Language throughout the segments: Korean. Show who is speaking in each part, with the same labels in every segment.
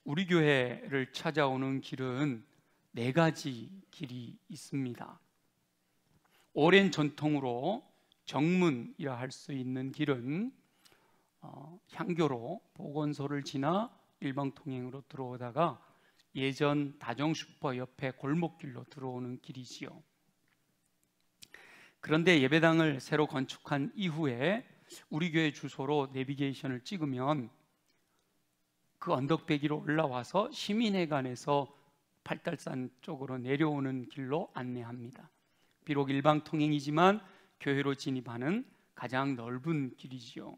Speaker 1: 우리 교회를 찾아오는 길은 네 가지 길이 있습니다. 오랜 전통으로 정문이라 할 수 있는 길은 향교로 보건소를 지나 일방통행으로 들어오다가 예전 다정슈퍼 옆에 골목길로 들어오는 길이지요. 그런데 예배당을 새로 건축한 이후에 우리 교회 주소로 내비게이션을 찍으면 그 언덕배기로 올라와서 시민회관에서 팔달산 쪽으로 내려오는 길로 안내합니다. 비록 일방통행이지만 교회로 진입하는 가장 넓은 길이지요.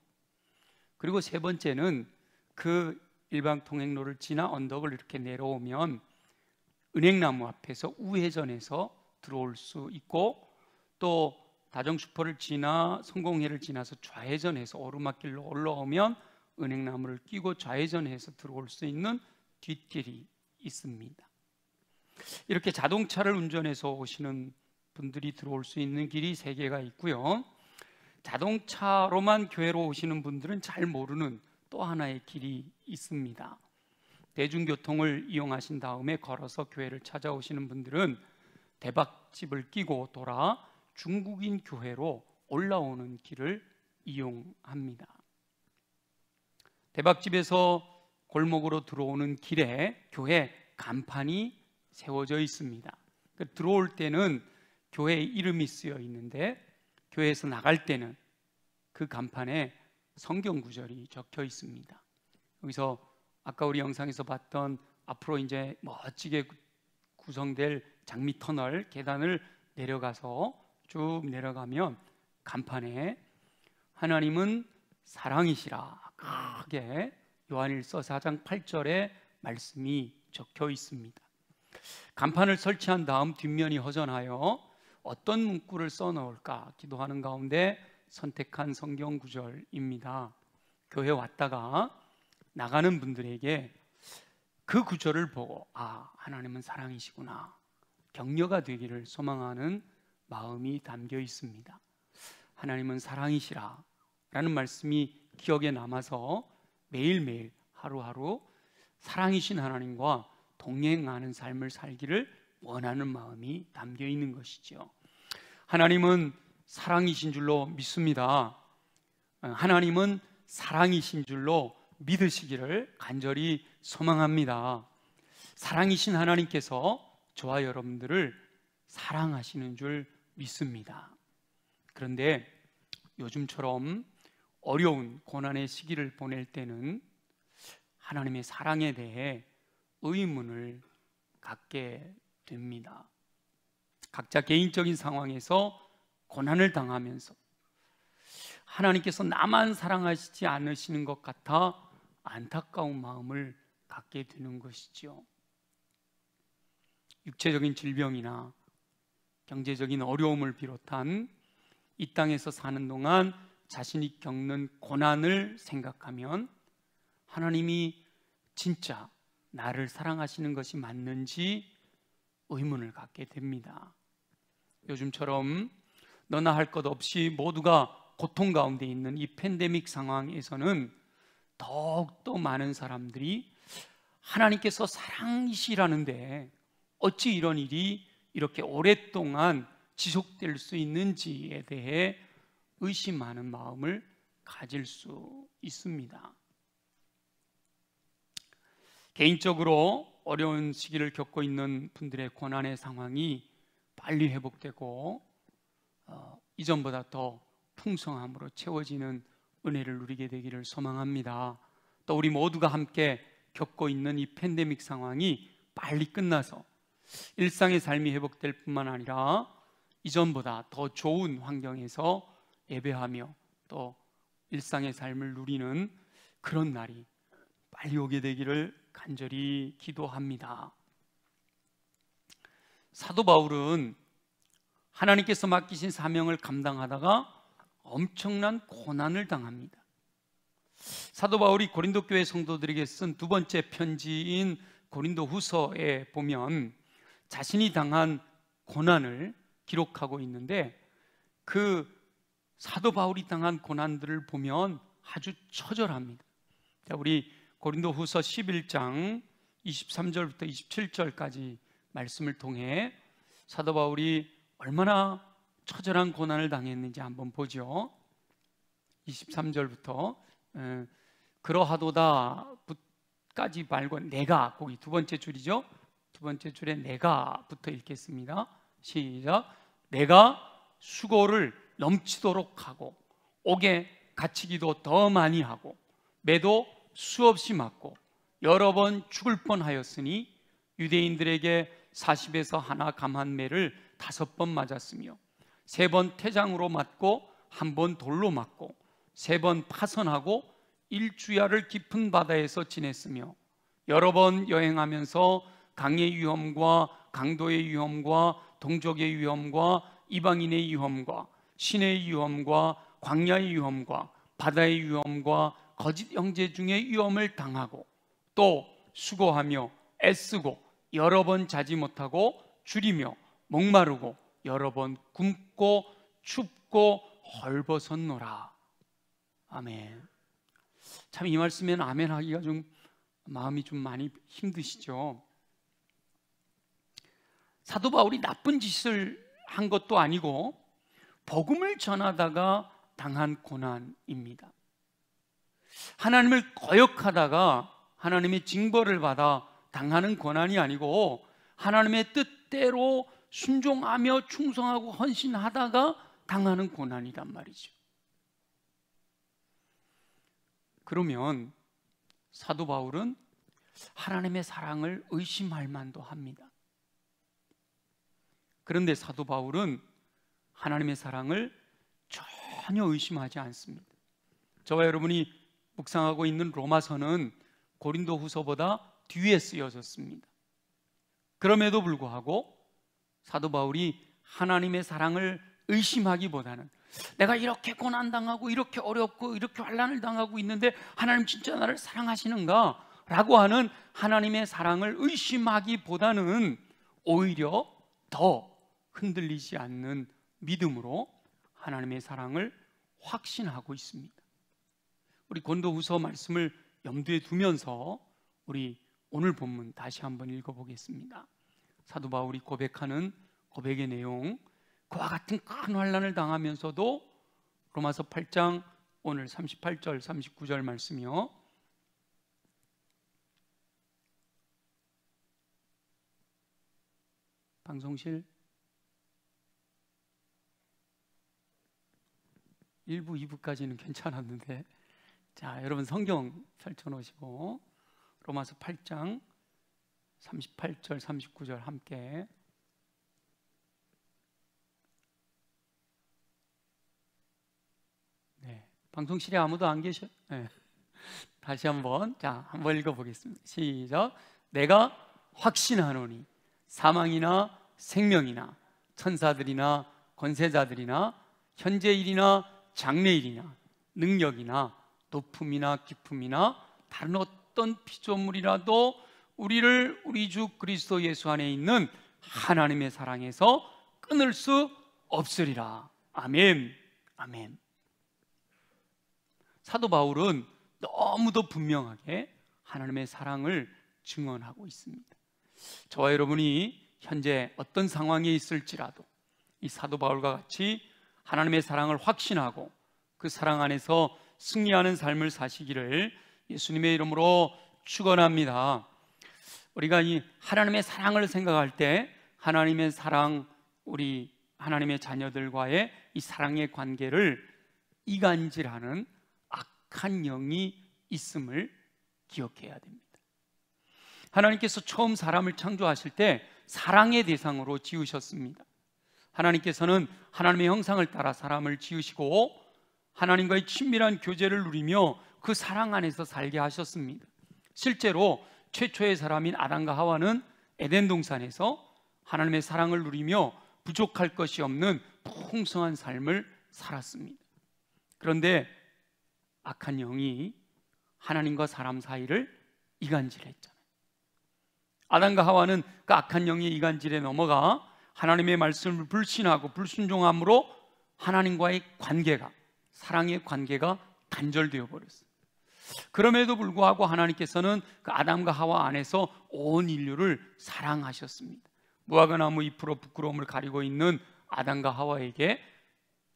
Speaker 1: 그리고 세 번째는 그 일방통행로를 지나 언덕을 이렇게 내려오면 은행나무 앞에서 우회전해서 들어올 수 있고, 또 다정슈퍼를 지나 성공회를 지나서 좌회전해서 오르막길로 올라오면 은행나무를 끼고 좌회전해서 들어올 수 있는 뒷길이 있습니다. 이렇게 자동차를 운전해서 오시는 분들이 들어올 수 있는 길이 세 개가 있고요. 자동차로만 교회로 오시는 분들은 잘 모르는 또 하나의 길이 있습니다. 대중교통을 이용하신 다음에 걸어서 교회를 찾아오시는 분들은 대박집을 끼고 돌아 중국인 교회로 올라오는 길을 이용합니다. 대박집에서 골목으로 들어오는 길에 교회 간판이 세워져 있습니다. 들어올 때는 교회 이름이 쓰여 있는데 교회에서 나갈 때는 그 간판에 성경 구절이 적혀 있습니다. 여기서 아까 우리 영상에서 봤던 앞으로 이제 멋지게 구성될 장미 터널 계단을 내려가서 쭉 내려가면 간판에 하나님은 사랑이시라 크게 요한일서 4장 8절에 말씀이 적혀 있습니다. 간판을 설치한 다음 뒷면이 허전하여 어떤 문구를 써놓을까 기도하는 가운데 선택한 성경 구절입니다. 교회 왔다가 나가는 분들에게 그 구절을 보고 하나님은 사랑이시구나, 격려가 되기를 소망하는 마음이 담겨 있습니다. 하나님은 사랑이시라 라는 말씀이 기억에 남아서 매일매일 하루하루 사랑이신 하나님과 동행하는 삶을 살기를 원하는 마음이 담겨 있는 것이죠. 하나님은 사랑이신 줄로 믿습니다. 하나님은 사랑이신 줄로 믿으시기를 간절히 소망합니다. 사랑이신 하나님께서 저와 여러분들을 사랑하시는 줄 믿습니다. 그런데 요즘처럼 어려운 고난의 시기를 보낼 때는 하나님의 사랑에 대해 의문을 갖게 됩니다. 각자 개인적인 상황에서 고난을 당하면서 하나님께서 나만 사랑하시지 않으시는 것 같아 안타까운 마음을 갖게 되는 것이죠. 육체적인 질병이나 경제적인 어려움을 비롯한 이 땅에서 사는 동안 자신이 겪는 고난을 생각하면 하나님이 진짜 나를 사랑하시는 것이 맞는지 의문을 갖게 됩니다. 요즘처럼 너나 할 것 없이 모두가 고통 가운데 있는 이 팬데믹 상황에서는 더욱더 많은 사람들이 하나님께서 사랑이시라는데 어찌 이런 일이 이렇게 오랫동안 지속될 수 있는지에 대해 의심하는 마음을 가질 수 있습니다. 개인적으로 어려운 시기를 겪고 있는 분들의 고난의 상황이 빨리 회복되고 이전보다 더 풍성함으로 채워지는 은혜를 누리게 되기를 소망합니다. 또 우리 모두가 함께 겪고 있는 이 팬데믹 상황이 빨리 끝나서 일상의 삶이 회복될 뿐만 아니라 이전보다 더 좋은 환경에서 예배하며 또 일상의 삶을 누리는 그런 날이 빨리 오게 되기를 간절히 기도합니다. 사도 바울은 하나님께서 맡기신 사명을 감당하다가 엄청난 고난을 당합니다. 사도 바울이 고린도 교회 성도들에게 쓴 두 번째 편지인 고린도 후서에 보면 자신이 당한 고난을 기록하고 있는데 그 사도 바울이 당한 고난들을 보면 아주 처절합니다. 자, 우리 고린도 후서 11장 23절부터 27절까지 말씀을 통해 사도 바울이 얼마나 처절한 고난을 당했는지 한번 보죠. 23절부터 그러하도다까지 말고 내가, 거기 두 번째 줄이죠. 두 번째 줄에 내가부터 읽겠습니다. 시작. 내가 수고를 넘치도록 하고 옥에 갇히기도 더 많이 하고 매도 수없이 맞고 여러 번 죽을 뻔하였으니 유대인들에게 40에서 하나 감한 매를 5번 맞았으며 3번 태장으로 맞고 1번 돌로 맞고 3번 파선하고 1주야를 깊은 바다에서 지냈으며 여러 번 여행하면서 강의 위험과 강도의 위험과 동족의 위험과 이방인의 위험과 신의 위험과 광야의 위험과 바다의 위험과 거짓 형제 중의 위험을 당하고 또 수고하며 애쓰고 여러 번 자지 못하고 줄이며 목마르고 여러 번 굶고 춥고 헐벗었노라. 아멘. 참 이 말씀에는 아멘 하기가 좀 마음이 좀 많이 힘드시죠. 사도 바울이 나쁜 짓을 한 것도 아니고 복음을 전하다가 당한 고난입니다. 하나님을 거역하다가 하나님의 징벌을 받아 당하는 고난이 아니고 하나님의 뜻대로 순종하며 충성하고 헌신하다가 당하는 고난이란 말이죠. 그러면 사도 바울은 하나님의 사랑을 의심할 만도 합니다. 그런데 사도 바울은 하나님의 사랑을 전혀 의심하지 않습니다. 저와 여러분이 묵상하고 있는 로마서는 고린도 후서보다 뒤에 쓰여졌습니다. 그럼에도 불구하고 사도 바울이 하나님의 사랑을 의심하기보다는 내가 이렇게 고난당하고 이렇게 어렵고 이렇게 환난을 당하고 있는데 하나님 진짜 나를 사랑하시는가? 라고 하는 하나님의 사랑을 의심하기보다는 오히려 더 흔들리지 않는 믿음으로 하나님의 사랑을 확신하고 있습니다. 우리 고린도후서 말씀을 염두에 두면서 우리 오늘 본문 다시 한번 읽어보겠습니다. 사도 바울이 고백하는 고백의 내용, 그와 같은 큰 환난을 당하면서도 로마서 8장 오늘 38절 39절 말씀이요, 방송실 1부 2부까지는 괜찮았는데, 자 여러분 성경 펼쳐놓으시고 로마서 8장 38절 39절 함께. 네, 방송실에 아무도 안 계셔? 네. 다시 한번 한번 읽어보겠습니다. 시작. 내가 확신하노니 사망이나 생명이나 천사들이나 권세자들이나 현재일이나 장래일이나 능력이나 높음이나 깊음이나 다른 어떤 피조물이라도 우리를 우리 주 그리스도 예수 안에 있는 하나님의 사랑에서 끊을 수 없으리라. 아멘. 아멘. 사도 바울은 너무도 분명하게 하나님의 사랑을 증언하고 있습니다. 저와 여러분이 현재 어떤 상황에 있을지라도 이 사도 바울과 같이 하나님의 사랑을 확신하고 그 사랑 안에서 승리하는 삶을 사시기를 예수님의 이름으로 축원합니다. 우리가 이 하나님의 사랑을 생각할 때 하나님의 사랑, 우리 하나님의 자녀들과의 이 사랑의 관계를 이간질하는 악한 영이 있음을 기억해야 됩니다. 하나님께서 처음 사람을 창조하실 때 사랑의 대상으로 지으셨습니다. 하나님께서는 하나님의 형상을 따라 사람을 지으시고 하나님과의 친밀한 교제를 누리며 그 사랑 안에서 살게 하셨습니다. 실제로 최초의 사람인 아담과 하와는 에덴 동산에서 하나님의 사랑을 누리며 부족할 것이 없는 풍성한 삶을 살았습니다. 그런데 악한 영이 하나님과 사람 사이를 이간질했잖아요. 아담과 하와는 그 악한 영의 이간질에 넘어가 하나님의 말씀을 불신하고 불순종함으로 하나님과의 관계가, 사랑의 관계가 단절되어 버렸어요. 그럼에도 불구하고 하나님께서는 그 아담과 하와 안에서 온 인류를 사랑하셨습니다. 무화과 나무 잎으로 부끄러움을 가리고 있는 아담과 하와에게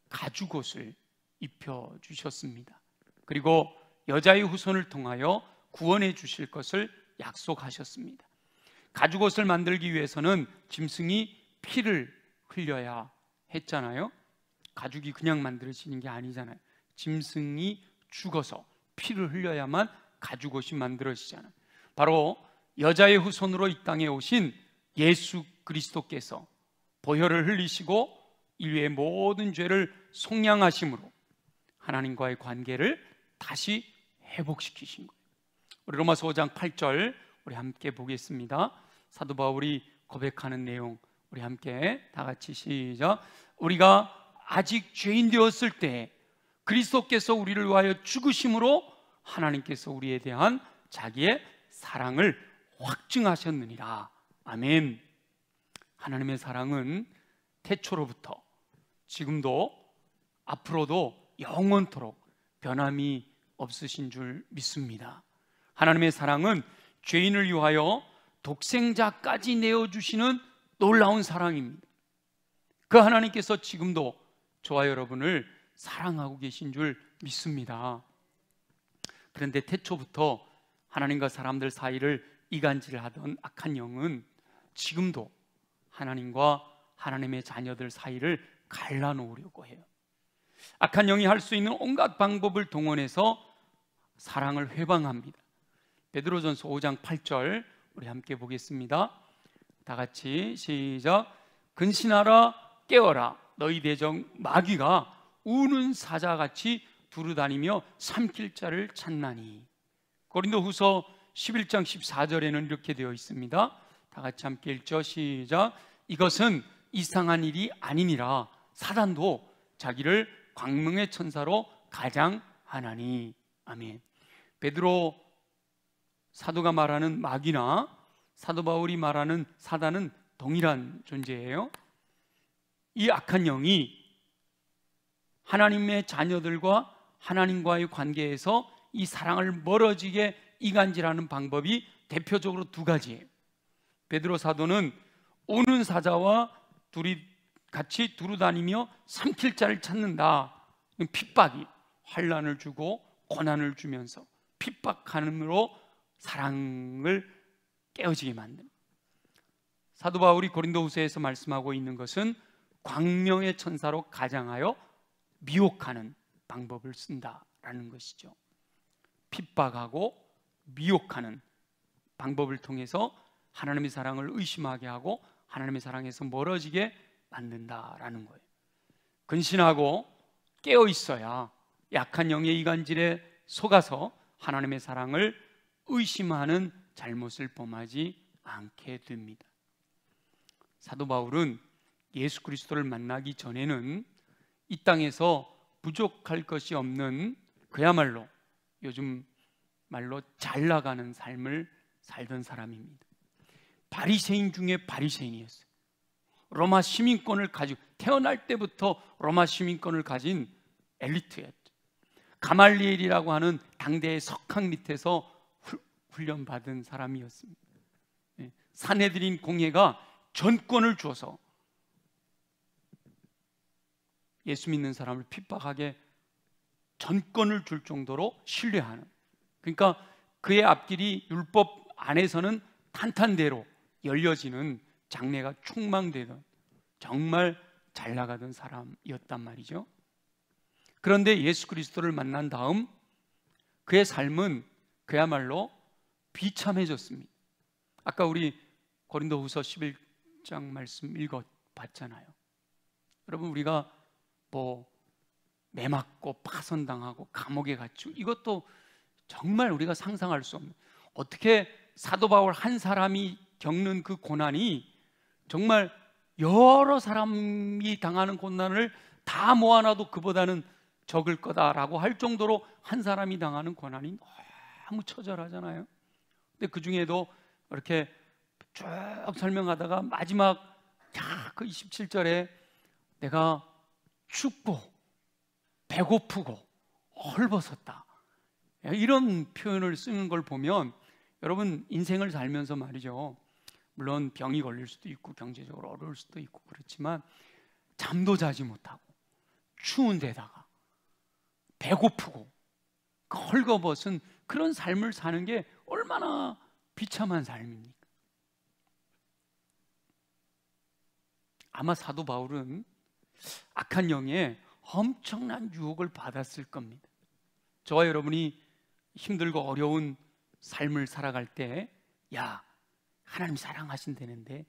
Speaker 1: 가죽옷을 입혀주셨습니다. 그리고 여자의 후손을 통하여 구원해 주실 것을 약속하셨습니다. 가죽옷을 만들기 위해서는 짐승이 피를 흘려야 했잖아요. 가죽이 그냥 만들어지는 게 아니잖아요. 짐승이 죽어서 피를 흘려야만 가죽옷이 만들어지잖아요. 바로 여자의 후손으로 이 땅에 오신 예수 그리스도께서 보혈을 흘리시고 인류의 모든 죄를 속량하심으로 하나님과의 관계를 다시 회복시키신 거예요. 우리 로마서 5장 8절 우리 함께 보겠습니다. 사도 바울이 고백하는 내용 우리 함께 다 같이 시작. 우리가 아직 죄인 되었을 때 그리스도께서 우리를 위하여 죽으심으로 하나님께서 우리에 대한 자기의 사랑을 확증하셨느니라. 아멘. 하나님의 사랑은 태초로부터 지금도 앞으로도 영원토록 변함이 없으신 줄 믿습니다. 하나님의 사랑은 죄인을 위하여 독생자까지 내어주시는 놀라운 사랑입니다. 그 하나님께서 지금도 저와 여러분을 사랑하고 계신 줄 믿습니다. 그런데 태초부터 하나님과 사람들 사이를 이간질하던 악한 영은 지금도 하나님과 하나님의 자녀들 사이를 갈라놓으려고 해요. 악한 영이 할 수 있는 온갖 방법을 동원해서 사랑을 회방합니다. 베드로전서 5장 8절 우리 함께 보겠습니다. 다 같이 시작. 근신하라 깨어라 너희 대적 마귀가 우는 사자같이 두루다니며 삼킬 자를 찾나니. 고린도후서 11장 14절에는 이렇게 되어 있습니다. 다 같이 함께 읽죠. 시작. 이것은 이상한 일이 아니니라 사단도 자기를 광명의 천사로 가장하나니. 아멘. 베드로 사도가 말하는 마귀나 사도 바울이 말하는 사단은 동일한 존재예요. 이 악한 영이 하나님의 자녀들과 하나님과의 관계에서 이 사랑을 멀어지게 이간질하는 방법이 대표적으로 두 가지예요. 베드로 사도는 우는 사자와 둘이 같이 두루다니며 삼킬 자를 찾는다. 핍박이 환난을 주고 고난을 주면서 핍박함으로 사랑을 깨어지게 만듭니다. 사도 바울이 고린도후서에서 말씀하고 있는 것은 광명의 천사로 가장하여 미혹하는 방법을 쓴다라는 것이죠. 핍박하고 미혹하는 방법을 통해서 하나님의 사랑을 의심하게 하고 하나님의 사랑에서 멀어지게 만든다라는 거예요. 근신하고 깨어 있어야 약한 영의 이간질에 속아서 하나님의 사랑을 의심하는 잘못을 범하지 않게 됩니다. 사도 바울은 예수 그리스도를 만나기 전에는 이 땅에서 부족할 것이 없는 그야말로 요즘 말로 잘 나가는 삶을 살던 사람입니다. 바리새인 중에 바리새인이었어요. 로마 시민권을 가지고 태어날 때부터 로마 시민권을 가진 엘리트였죠. 가말리엘이라고 하는 당대의 석학 밑에서 훈련받은 사람이었습니다. 산헤드린 공회가 전권을 주어서 예수 믿는 사람을 핍박하게 전권을 줄 정도로 신뢰하는, 그러니까 그의 앞길이 율법 안에서는 탄탄대로 열려지는 장래가 촉망되던 정말 잘 나가던 사람이었단 말이죠. 그런데 예수 그리스도를 만난 다음 그의 삶은 그야말로 비참해졌습니다. 아까 우리 고린도후서 11장 말씀 읽어봤잖아요. 여러분, 우리가 뭐 매맞고 파선당하고 감옥에 갇히고 이것도 정말 우리가 상상할 수 없는, 어떻게 사도 바울 한 사람이 겪는 그 고난이 정말 여러 사람이 당하는 고난을 다 모아놔도 그보다는 적을 거다라고 할 정도로 한 사람이 당하는 고난이 너무 처절하잖아요. 근데 그 중에도 이렇게 쭉 설명하다가 마지막 그 27절에 내가 춥고 배고프고 헐벗었다, 이런 표현을 쓰는 걸 보면 여러분 인생을 살면서 말이죠, 물론 병이 걸릴 수도 있고 경제적으로 어려울 수도 있고 그렇지만 잠도 자지 못하고 추운 데다가 배고프고 헐거벗은 그런 삶을 사는 게 얼마나 비참한 삶입니까? 아마 사도 바울은 악한 영에 엄청난 유혹을 받았을 겁니다. 저와 여러분이 힘들고 어려운 삶을 살아갈 때, 야, 하나님 사랑하신다는데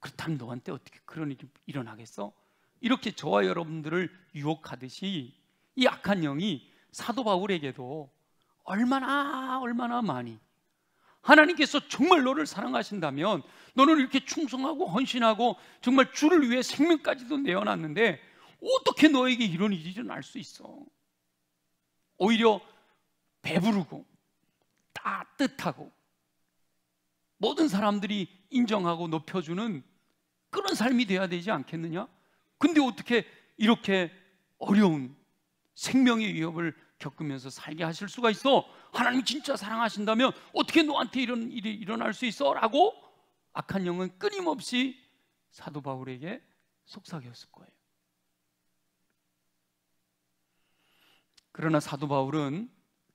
Speaker 1: 그렇다면 너한테 어떻게 그런 일이 일어나겠어? 이렇게 저와 여러분들을 유혹하듯이 이 악한 영이 사도 바울에게도 얼마나 많이, 하나님께서 정말 너를 사랑하신다면 너는 이렇게 충성하고 헌신하고 정말 주를 위해 생명까지도 내어놨는데 어떻게 너에게 이런 일이 일어날 수 있어? 오히려 배부르고 따뜻하고 모든 사람들이 인정하고 높여주는 그런 삶이 돼야 되지 않겠느냐? 근데 어떻게 이렇게 어려운 생명의 위협을 겪으면서 살게 하실 수가 있어? 하나님이 진짜 사랑하신다면 어떻게 너한테 이런 일이 일어날 수 있어? 라고 악한 영은 끊임없이 사도 바울에게 속삭였을 거예요. 그러나 사도 바울은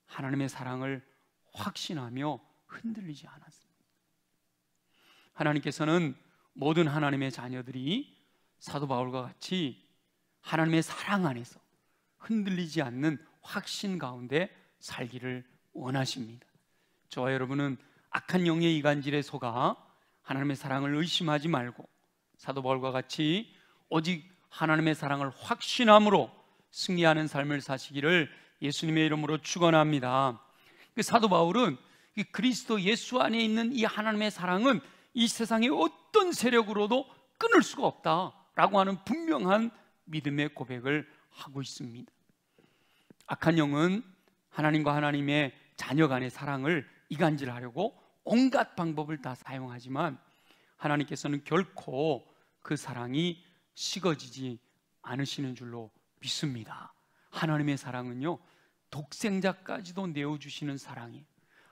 Speaker 1: 하나님의 사랑을 확신하며 흔들리지 않았습니다. 하나님께서는 모든 하나님의 자녀들이 사도 바울과 같이 하나님의 사랑 안에서 흔들리지 않는 확신 가운데 살기를 원하십니다. 저와 여러분은 악한 영의 이간질에 속아 하나님의 사랑을 의심하지 말고 사도 바울과 같이 오직 하나님의 사랑을 확신함으로 승리하는 삶을 사시기를 예수님의 이름으로 축원합니다. 사도 바울은 그리스도 예수 안에 있는 이 하나님의 사랑은 이 세상의 어떤 세력으로도 끊을 수가 없다라고 하는 분명한 믿음의 고백을 하고 있습니다. 악한 영은 하나님과 하나님의 자녀 간의 사랑을 이간질하려고 온갖 방법을 다 사용하지만 하나님께서는 결코 그 사랑이 식어지지 않으시는 줄로 믿습니다. 하나님의 사랑은요, 독생자까지도 내어주시는 사랑이에요.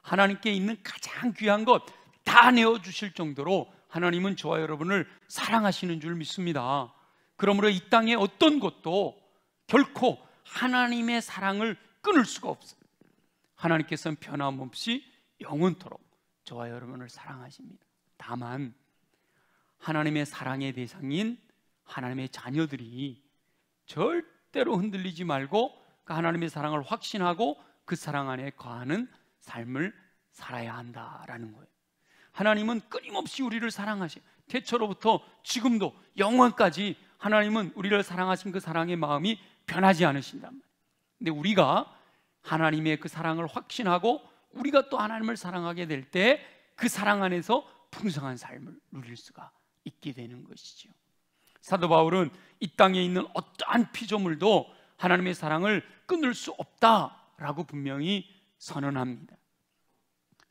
Speaker 1: 하나님께 있는 가장 귀한 것 다 내어주실 정도로 하나님은 저와 여러분을 사랑하시는 줄 믿습니다. 그러므로 이 땅의 어떤 것도 결코 하나님의 사랑을 끊을 수가 없어요. 하나님께서는 변함없이 영원토록 저와 여러분을 사랑하십니다. 다만 하나님의 사랑의 대상인 하나님의 자녀들이 절대로 흔들리지 말고 그 하나님의 사랑을 확신하고 그 사랑 안에 거하는 삶을 살아야 한다라는 거예요. 하나님은 끊임없이 우리를 사랑하셔요. 태초로부터 지금도 영원까지 하나님은 우리를 사랑하신 그 사랑의 마음이 변하지 않으신단 말이에요. 근데 우리가 하나님의 그 사랑을 확신하고 우리가 또 하나님을 사랑하게 될 때 그 사랑 안에서 풍성한 삶을 누릴 수가 있게 되는 것이죠. 사도 바울은 이 땅에 있는 어떠한 피조물도 하나님의 사랑을 끊을 수 없다라고 분명히 선언합니다.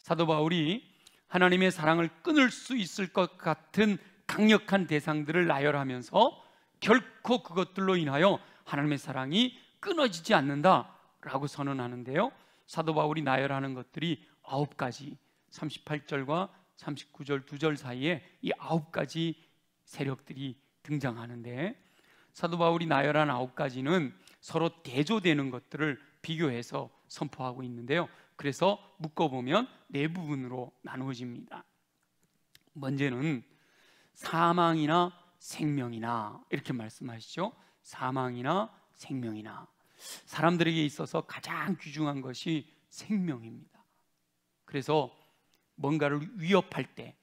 Speaker 1: 사도 바울이 하나님의 사랑을 끊을 수 있을 것 같은 강력한 대상들을 나열하면서 결코 그것들로 인하여 하나님의 사랑이 끊어지지 않는다라고 선언하는데요, 사도 바울이 나열하는 것들이 9가지, 38절과 39절 2절 사이에 이 9가지 세력들이 등장하는데, 사도 바울이 나열한 9가지는 서로 대조되는 것들을 비교해서 선포하고 있는데요, 그래서 묶어보면 4부분으로 나누어집니다. 먼저는 사망이나 생명이나 이렇게 말씀하시죠. 사망이나 생명이나, 사람들에게 있어서 가장 귀중한 것이 생명입니다. 그래서 뭔가를 위협할 때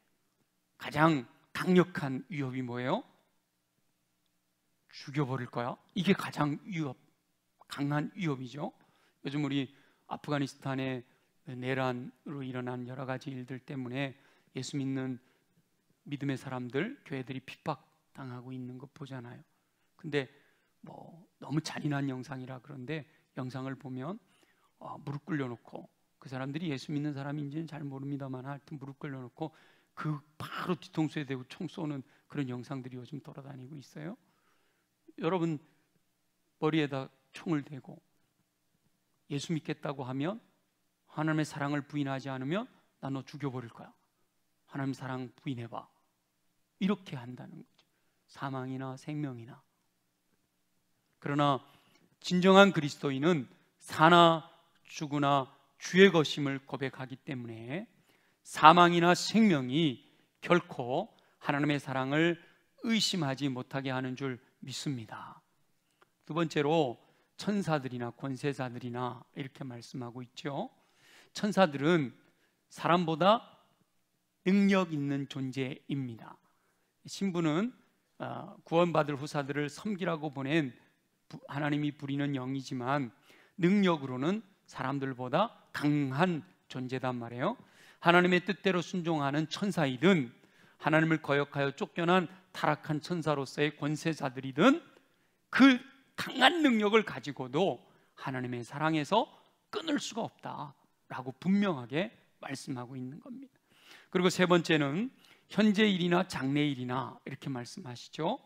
Speaker 1: 가장 강력한 위협이 뭐예요? 죽여버릴 거야. 이게 가장 강한 위협이죠. 요즘 우리 아프가니스탄의 내란으로 일어난 여러 가지 일들 때문에 예수 믿는 믿음의 사람들, 교회들이 핍박당하고 있는 거 보잖아요. 근데 너무 잔인한 영상이라 그런데 영상을 보면 무릎 꿇려놓고, 그 사람들이 예수 믿는 사람인지는 잘 모릅니다만 하여튼 무릎 꿇려놓고 그 바로 뒤통수에 대고 총 쏘는 그런 영상들이 요즘 돌아다니고 있어요. 여러분 머리에다 총을 대고 예수 믿겠다고 하면 하나님의 사랑을 부인하지 않으면 나 너 죽여버릴 거야. 하나님 사랑 부인해봐. 이렇게 한다는 거죠. 사망이나 생명이나. 그러나 진정한 그리스도인은 사나 죽으나 주의 것임을 고백하기 때문에 사망이나 생명이 결코 하나님의 사랑을 의심하지 못하게 하는 줄 믿습니다. 두 번째로 천사들이나 권세자들이나 이렇게 말씀하고 있죠. 천사들은 사람보다 능력 있는 존재입니다. 신부는 구원받을 후사들을 섬기라고 보낸 하나님이 부리는 영이지만 능력으로는 사람들보다 강한 존재단 말이에요. 하나님의 뜻대로 순종하는 천사이든 하나님을 거역하여 쫓겨난 타락한 천사로서의 권세자들이든 그 강한 능력을 가지고도 하나님의 사랑에서 끊을 수가 없다라고 분명하게 말씀하고 있는 겁니다. 그리고 세 번째는 현재 일이나 장래 일이나 이렇게 말씀하시죠.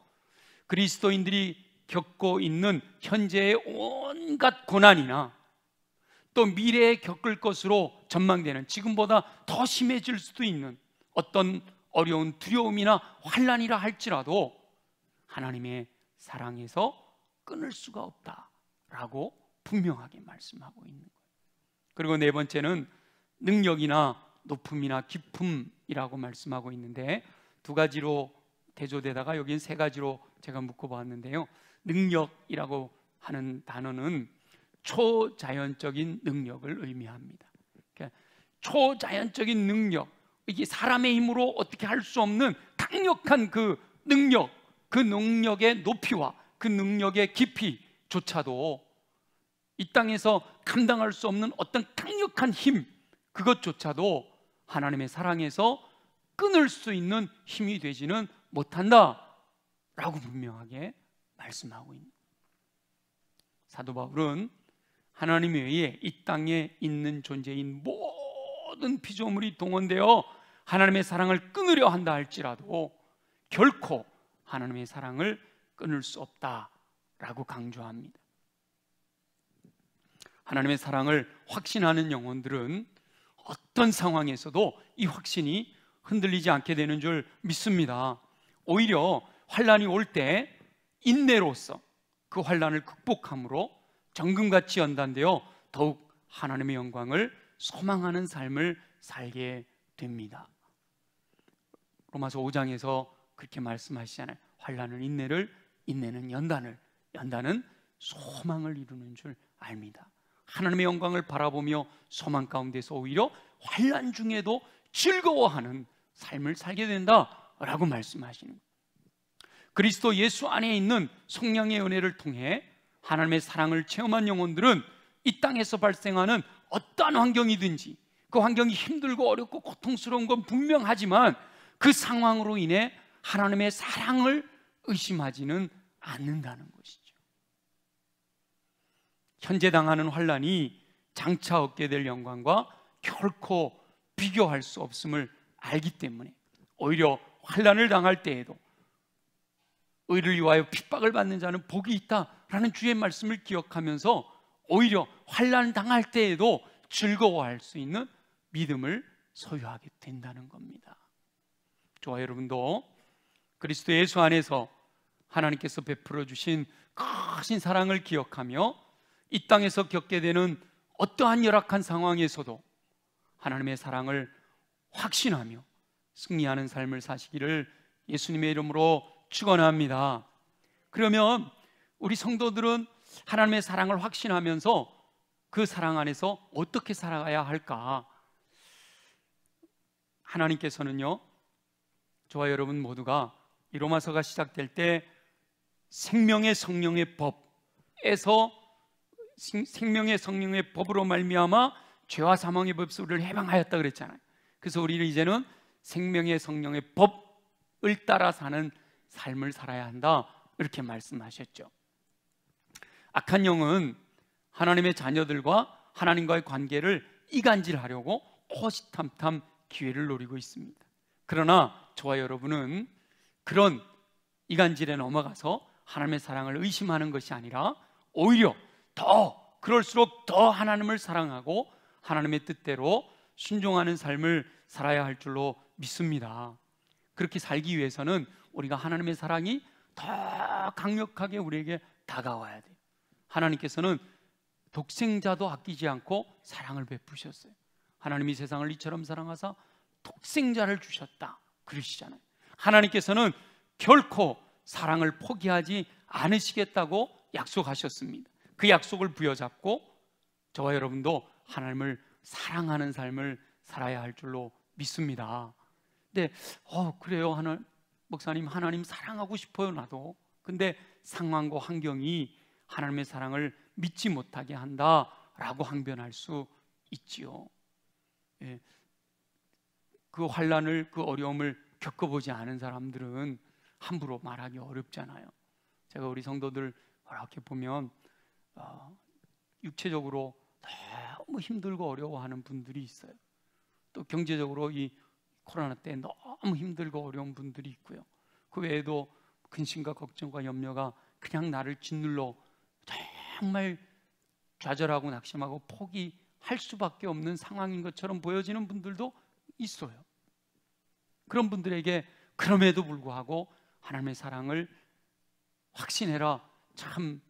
Speaker 1: 그리스도인들이 겪고 있는 현재의 온갖 고난이나 또 미래에 겪을 것으로 전망되는 지금보다 더 심해질 수도 있는 어떤 어려운 두려움이나 환난이라 할지라도 하나님의 사랑에서 끊을 수가 없다라고 분명하게 말씀하고 있는 거예요. 그리고 네 번째는 능력이나 높음이나 기쁨이라고 말씀하고 있는데 두 가지로 대조되다가 여기는 세 가지로 제가 묶어봤는데요. 능력이라고 하는 단어는 초자연적인 능력을 의미합니다. 그러니까 초자연적인 능력, 이게 사람의 힘으로 어떻게 할 수 없는 강력한 그 능력, 그 능력의 높이와 그 능력의 깊이조차도 이 땅에서 감당할 수 없는 어떤 강력한 힘, 그것조차도 하나님의 사랑에서 끊을 수 있는 힘이 되지는 못한다라고 분명하게 말씀하고 있는 거예요. 사도 바울은 하나님 외에 이 땅에 있는 존재인 모든 피조물이 동원되어 하나님의 사랑을 끊으려 한다 할지라도 결코 하나님의 사랑을 끊을 수 없다라고 강조합니다. 하나님의 사랑을 확신하는 영혼들은 어떤 상황에서도 이 확신이 흔들리지 않게 되는 줄 믿습니다. 오히려 환난이 올 때 인내로서 그 환난을 극복함으로 정금같이 연단되어 더욱 하나님의 영광을 소망하는 삶을 살게 됩니다. 로마서 5장에서 그렇게 말씀하시잖아요. 환난은 인내를, 인내는 연단을, 연단은 소망을 이루는 줄 압니다. 하나님의 영광을 바라보며 소망 가운데서 오히려 환난 중에도 즐거워하는 삶을 살게 된다라고 말씀하시는 거예요. 그리스도 예수 안에 있는 성령의 은혜를 통해 하나님의 사랑을 체험한 영혼들은 이 땅에서 발생하는 어떠한 환경이든지 그 환경이 힘들고 어렵고 고통스러운 건 분명하지만 그 상황으로 인해 하나님의 사랑을 의심하지는 않는다는 것이죠. 현재 당하는 환난이 장차 얻게 될 영광과 결코 비교할 수 없음을 알기 때문에 오히려 환난을 당할 때에도 의를 위하여 핍박을 받는 자는 복이 있다라는 주의 말씀을 기억하면서 오히려 환난 당할 때에도 즐거워할 수 있는 믿음을 소유하게 된다는 겁니다. 저와 여러분도 그리스도 예수 안에서 하나님께서 베풀어 주신 크신 사랑을 기억하며 이 땅에서 겪게 되는 어떠한 열악한 상황에서도 하나님의 사랑을 확신하며 승리하는 삶을 사시기를 예수님의 이름으로 축원합니다. 그러면 우리 성도들은 하나님의 사랑을 확신하면서 그 사랑 안에서 어떻게 살아가야 할까? 하나님께서는요, 저와 여러분 모두가 이 로마서가 시작될 때 생명의 성령의 법에서 생명의 성령의 법으로 말미암아 죄와 사망의 법에서 우리를 해방하였다 그랬잖아요. 그래서 우리는 이제는 생명의 성령의 법을 따라 사는 삶을 살아야 한다 이렇게 말씀하셨죠. 악한 영은 하나님의 자녀들과 하나님과의 관계를 이간질하려고 호시탐탐 기회를 노리고 있습니다. 그러나 저와 여러분은 그런 이간질에 넘어가서 하나님의 사랑을 의심하는 것이 아니라 오히려 더 그럴수록 더 하나님을 사랑하고 하나님의 뜻대로 순종하는 삶을 살아야 할 줄로 믿습니다. 그렇게 살기 위해서는 우리가 하나님의 사랑이 더 강력하게 우리에게 다가와야 돼요. 하나님께서는 독생자도 아끼지 않고 사랑을 베푸셨어요. 하나님이 세상을 이처럼 사랑하사 독생자를 주셨다 그러시잖아요. 하나님께서는 결코 사랑을 포기하지 않으시겠다고 약속하셨습니다. 그 약속을 부여잡고 저와 여러분도 하나님을 사랑하는 삶을 살아야 할 줄로 믿습니다. 근데 그래요, 목사님, 하나님 사랑하고 싶어요 나도. 근데 상황과 환경이 하나님의 사랑을 믿지 못하게 한다라고 항변할 수 있지요. 예. 그 환난을, 그 어려움을 겪어보지 않은 사람들은 함부로 말하기 어렵잖아요. 제가 우리 성도들 이렇게 보면 육체적으로 너무 힘들고 어려워하는 분들이 있어요. 또 경제적으로 이 코로나 때 너무 힘들고 어려운 분들이 있고요. 그 외에도 근심과 걱정과 염려가 그냥 나를 짓눌러 정말 좌절하고 낙심하고 포기할 수밖에 없는 상황인 것처럼 보여지는 분들도 있어요. 그런 분들에게 그럼에도 불구하고 하나님의 사랑을 확신해라, 참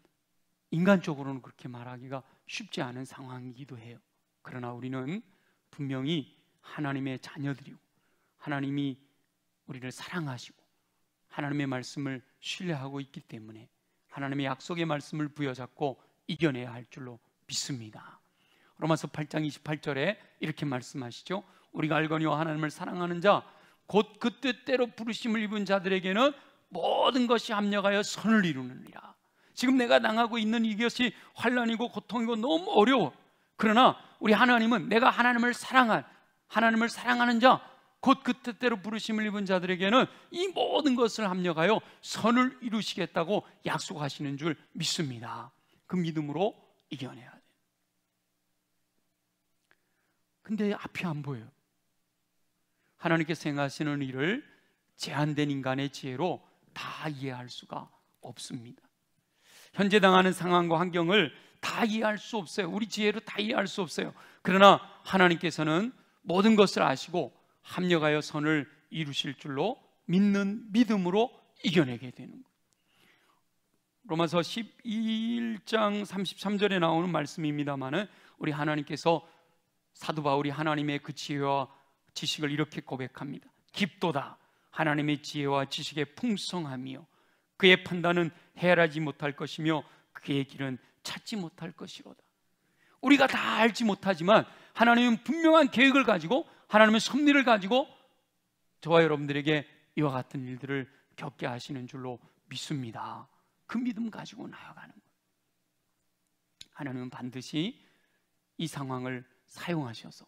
Speaker 1: 인간적으로는 그렇게 말하기가 쉽지 않은 상황이기도 해요. 그러나 우리는 분명히 하나님의 자녀들이고 하나님이 우리를 사랑하시고 하나님의 말씀을 신뢰하고 있기 때문에 하나님의 약속의 말씀을 부여잡고 이겨내야 할 줄로 믿습니다. 로마서 8장 28절에 이렇게 말씀하시죠. 우리가 알거니와 하나님을 사랑하는 자 곧 그 뜻대로 부르심을 입은 자들에게는 모든 것이 합력하여 선을 이루느니라. 지금 내가 당하고 있는 이것이 환난이고 고통이고 너무 어려워. 그러나 우리 하나님은 내가 하나님을 사랑하는 자 곧 그 뜻대로 부르심을 입은 자들에게는 이 모든 것을 합력하여 선을 이루시겠다고 약속하시는 줄 믿습니다. 그 믿음으로 이겨내야 돼요. 근데 앞이 안 보여요. 하나님께서 행하시는 일을 제한된 인간의 지혜로 다 이해할 수가 없습니다. 현재 당하는 상황과 환경을 다 이해할 수 없어요. 우리 지혜로 다 이해할 수 없어요. 그러나 하나님께서는 모든 것을 아시고 합력하여 선을 이루실 줄로 믿는 믿음으로 이겨내게 되는 거예요. 로마서 11장 33절에 나오는 말씀입니다마는 우리 하나님께서 사도 바울이 하나님의 그 지혜와 지식을 이렇게 고백합니다. 깊도다 하나님의 지혜와 지식의 풍성함이요 그의 판단은 헤아리지 못할 것이며 그의 길은 찾지 못할 것이로다. 우리가 다 알지 못하지만 하나님은 분명한 계획을 가지고 하나님의 섭리를 가지고 저와 여러분들에게 이와 같은 일들을 겪게 하시는 줄로 믿습니다. 그 믿음 가지고 나아가는 거예요. 하나님은 반드시 이 상황을 사용하셔서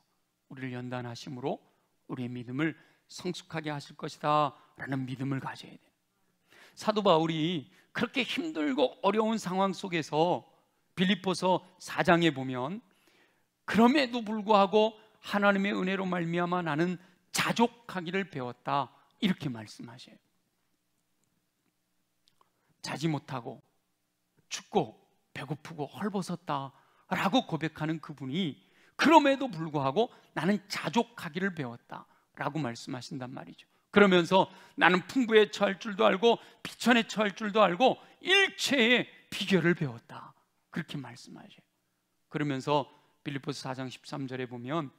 Speaker 1: 우리를 연단하심으로 우리의 믿음을 성숙하게 하실 것이다 라는 믿음을 가져야 돼요. 사도 바울이 그렇게 힘들고 어려운 상황 속에서 빌립보서 4장에 보면 그럼에도 불구하고 하나님의 은혜로 말미암아 나는 자족하기를 배웠다 이렇게 말씀하셔요. 자지 못하고 춥고 배고프고 헐벗었다 라고 고백하는 그분이 그럼에도 불구하고 나는 자족하기를 배웠다 라고 말씀하신단 말이죠. 그러면서 나는 풍부에 처할 줄도 알고 비천에 처할 줄도 알고 일체의 비결을 배웠다 그렇게 말씀하셔요. 그러면서 빌립보서 4장 13절에 보면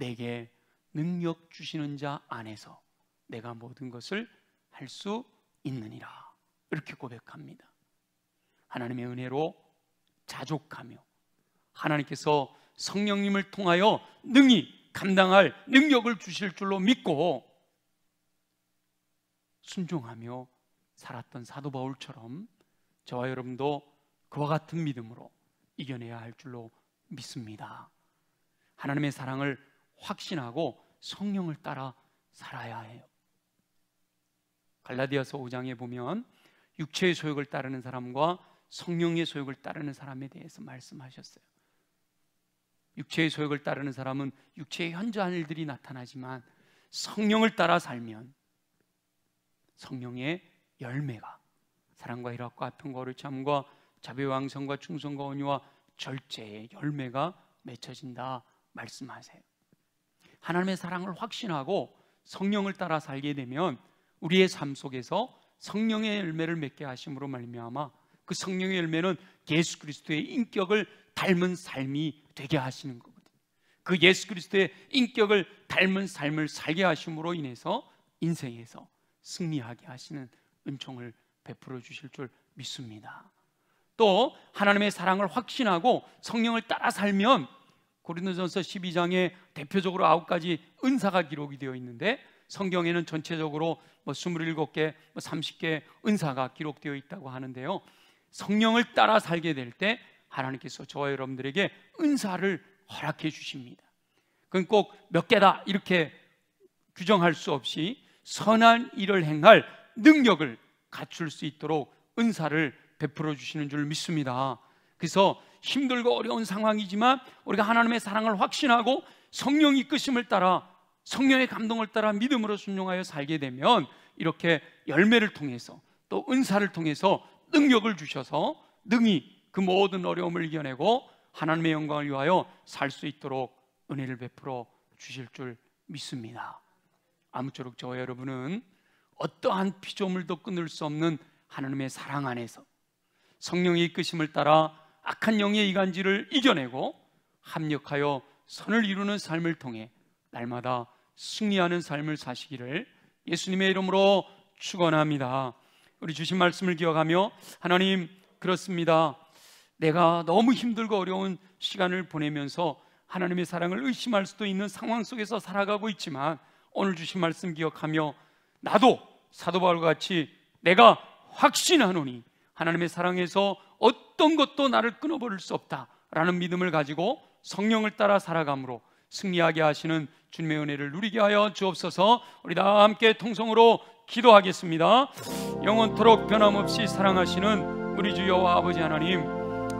Speaker 1: 내게 능력 주시는 자 안에서 내가 모든 것을 할 수 있느니라 이렇게 고백합니다. 하나님의 은혜로 자족하며 하나님께서 성령님을 통하여 능히 감당할 능력을 주실 줄로 믿고 순종하며 살았던 사도 바울처럼 저와 여러분도 그와 같은 믿음으로 이겨내야 할 줄로 믿습니다. 하나님의 사랑을 확신하고 성령을 따라 살아야 해요. 갈라디아서 5장에 보면 육체의 소욕을 따르는 사람과 성령의 소욕을 따르는 사람에 대해서 말씀하셨어요. 육체의 소욕을 따르는 사람은 육체의 현저한 일들이 나타나지만 성령을 따라 살면 성령의 열매가 사랑과 희락과 평과 오래 참과 자비와 양선과 충성과 온유와 절제의 열매가 맺혀진다 말씀하세요. 하나님의 사랑을 확신하고 성령을 따라 살게 되면 우리의 삶 속에서 성령의 열매를 맺게 하심으로 말미암아 그 성령의 열매는 예수 그리스도의 인격을 닮은 삶이 되게 하시는 거거든요. 그 예수 그리스도의 인격을 닮은 삶을 살게 하심으로 인해서 인생에서 승리하게 하시는 은총을 베풀어 주실 줄 믿습니다. 또 하나님의 사랑을 확신하고 성령을 따라 살면 고린도전서 12장에 대표적으로 9가지 은사가 기록이 되어 있는데 성경에는 전체적으로 27개, 30개 은사가 기록되어 있다고 하는데요, 성령을 따라 살게 될 때 하나님께서 저와 여러분들에게 은사를 허락해 주십니다. 그건 꼭 몇 개다 이렇게 규정할 수 없이 선한 일을 행할 능력을 갖출 수 있도록 은사를 베풀어 주시는 줄 믿습니다. 그래서 힘들고 어려운 상황이지만 우리가 하나님의 사랑을 확신하고 성령 이끄심을 따라 성령의 감동을 따라 믿음으로 순종하여 살게 되면 이렇게 열매를 통해서 또 은사를 통해서 능력을 주셔서 능히 그 모든 어려움을 이겨내고 하나님의 영광을 위하여 살 수 있도록 은혜를 베풀어 주실 줄 믿습니다. 아무쪼록 저와 여러분은 어떠한 피조물도 끊을 수 없는 하나님의 사랑 안에서 성령의 이끄심을 따라 악한 영의 이간질을 이겨내고 합력하여 선을 이루는 삶을 통해 날마다 승리하는 삶을 사시기를 예수님의 이름으로 축원합니다. 우리 주신 말씀을 기억하며, 하나님, 그렇습니다. 내가 너무 힘들고 어려운 시간을 보내면서 하나님의 사랑을 의심할 수도 있는 상황 속에서 살아가고 있지만 오늘 주신 말씀 기억하며 나도 사도 바울과 같이 내가 확신하노니 하나님의 사랑에서 어떤 것도 나를 끊어버릴 수 없다라는 믿음을 가지고 성령을 따라 살아감으로 승리하게 하시는 주님의 은혜를 누리게 하여 주옵소서. 우리 다 함께 통성으로 기도하겠습니다. 영원토록 변함없이 사랑하시는 우리 주 여호와 아버지 하나님,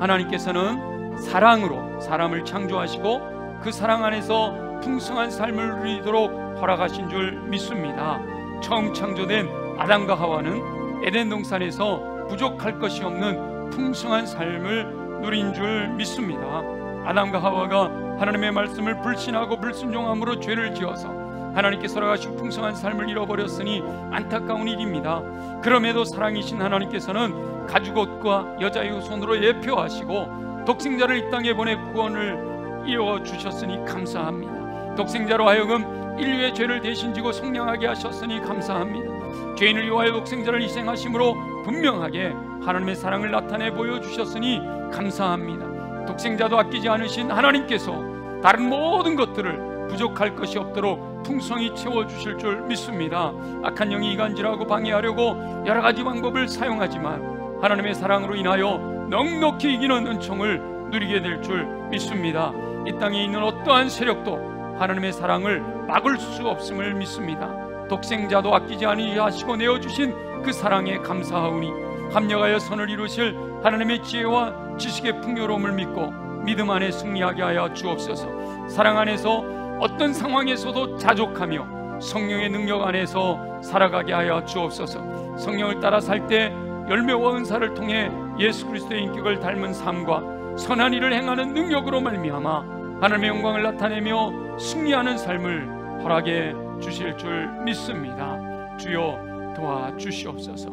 Speaker 1: 하나님께서는 사랑으로 사람을 창조하시고 그 사랑 안에서 풍성한 삶을 누리도록 허락하신 줄 믿습니다. 처음 창조된 아담과 하와는 에덴 동산에서 부족할 것이 없는 풍성한 삶을 누린 줄 믿습니다. 아담과 하와가 하나님의 말씀을 불신하고 불순종함으로 죄를 지어서 하나님께서 허락하신 풍성한 삶을 잃어버렸으니 안타까운 일입니다. 그럼에도 사랑이신 하나님께서는 가죽옷과 여자의 후손으로 예표하시고 독생자를 이 땅에 보내 구원을 이루어주셨으니 감사합니다. 독생자로 하여금 인류의 죄를 대신 지고 속량하게 하셨으니 감사합니다. 죄인을 위하여 독생자를 희생하심으로 분명하게 하나님의 사랑을 나타내 보여주셨으니 감사합니다. 독생자도 아끼지 않으신 하나님께서 다른 모든 것들을 부족할 것이 없도록 풍성히 채워주실 줄 믿습니다. 악한 영이 이간질하고 방해하려고 여러 가지 방법을 사용하지만 하나님의 사랑으로 인하여 넉넉히 이기는 은총을 누리게 될 줄 믿습니다. 이 땅에 있는 어떠한 세력도 하나님의 사랑을 막을 수 없음을 믿습니다. 독생자도 아끼지 아니하시고 내어주신 그 사랑에 감사하오니 합력하여 선을 이루실 하나님의 지혜와 지식의 풍요로움을 믿고 믿음 안에 승리하게 하여 주옵소서. 사랑 안에서 어떤 상황에서도 자족하며 성령의 능력 안에서 살아가게 하여 주옵소서. 성령을 따라 살 때 열매와 은사를 통해 예수 그리스도의 인격을 닮은 삶과 선한 일을 행하는 능력으로 말미암아 하나님의 영광을 나타내며 승리하는 삶을 허락해 주실 줄 믿습니다. 주여 도와주시옵소서.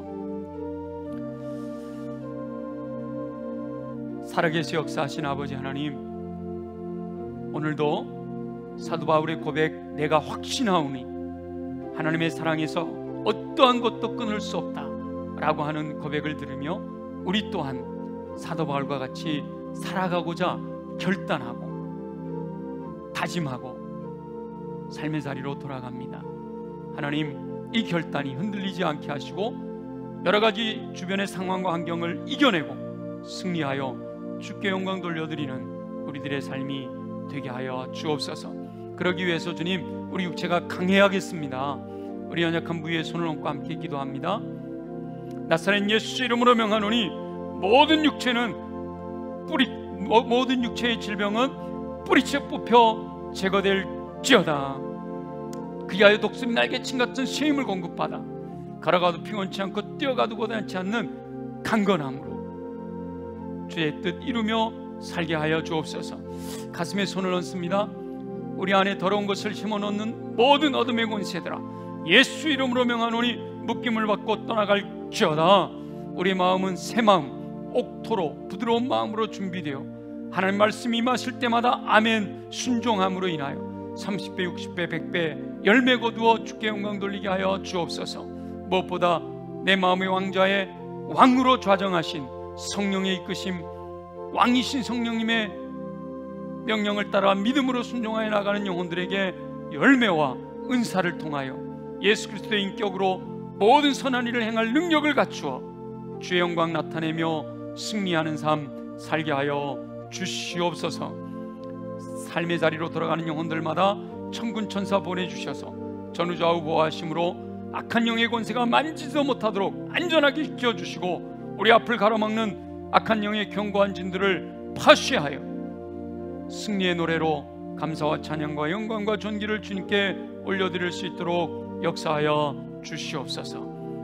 Speaker 1: 살아계시 역사하신 아버지 하나님, 오늘도 사도 바울의 고백, 내가 확신하오니 하나님의 사랑에서 어떠한 것도 끊을 수 없다 라고 하는 고백을 들으며 우리 또한 사도 바울과 같이 살아가고자 결단하고 다짐하고 삶의 자리로 돌아갑니다. 하나님, 이 결단이 흔들리지 않게 하시고 여러 가지 주변의 상황과 환경을 이겨내고 승리하여 주께 영광 돌려드리는 우리들의 삶이 되게 하여 주옵소서. 그러기 위해서 주님, 우리 육체가 강해야겠습니다. 우리 연약한 부위에 손을 얹고 함께 기도합니다. 나사렛 예수 이름으로 명하노니 모든 육체의 질병은 뿌리째 뽑혀 제거될지어다. 그리하여 독수리 날개침 같은 새 힘을 공급받아 걸어가도 피곤치 않고 뛰어가도 고단치 않는 강건함으로 주의 뜻 이루며 살게 하여 주옵소서. 가슴에 손을 얹습니다. 우리 안에 더러운 것을 심어놓는 모든 어둠의 권세들아, 예수 이름으로 명하노니 묶임을 받고 떠나갈지어다. 우리 마음은 새 마음, 옥토로 부드러운 마음으로 준비되어 하나님 말씀이 임하실 때마다 아멘 순종함으로 인하여 30배, 60배, 100배 열매 거두어 주께 영광 돌리게 하여 주옵소서. 무엇보다 내 마음의 왕좌에 왕으로 좌정하신 성령의 이끄심, 왕이신 성령님의 명령을 따라 믿음으로 순종하여 나가는 영혼들에게 열매와 은사를 통하여 예수 그리스도의 인격으로 모든 선한 일을 행할 능력을 갖추어 주의 영광 나타내며 승리하는 삶 살게 하여 주시옵소서. 삶의 자리로 돌아가는 영혼들마다 천군 천사 보내주셔서 전우좌우 보호하심으로 악한 영의 권세가 만지지도 못하도록 안전하게 지켜주시고 우리 앞을 가로막는 악한 영의 견고한 진들을 파쇄하여 승리의 노래로 감사와 찬양과 영광과 존귀를 주님께 올려드릴 수 있도록 역사하여 주시옵소서.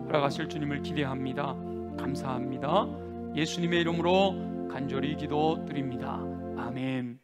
Speaker 1: 허락하실 주님을 기대합니다. 감사합니다. 예수님의 이름으로 간절히 기도드립니다. 아멘.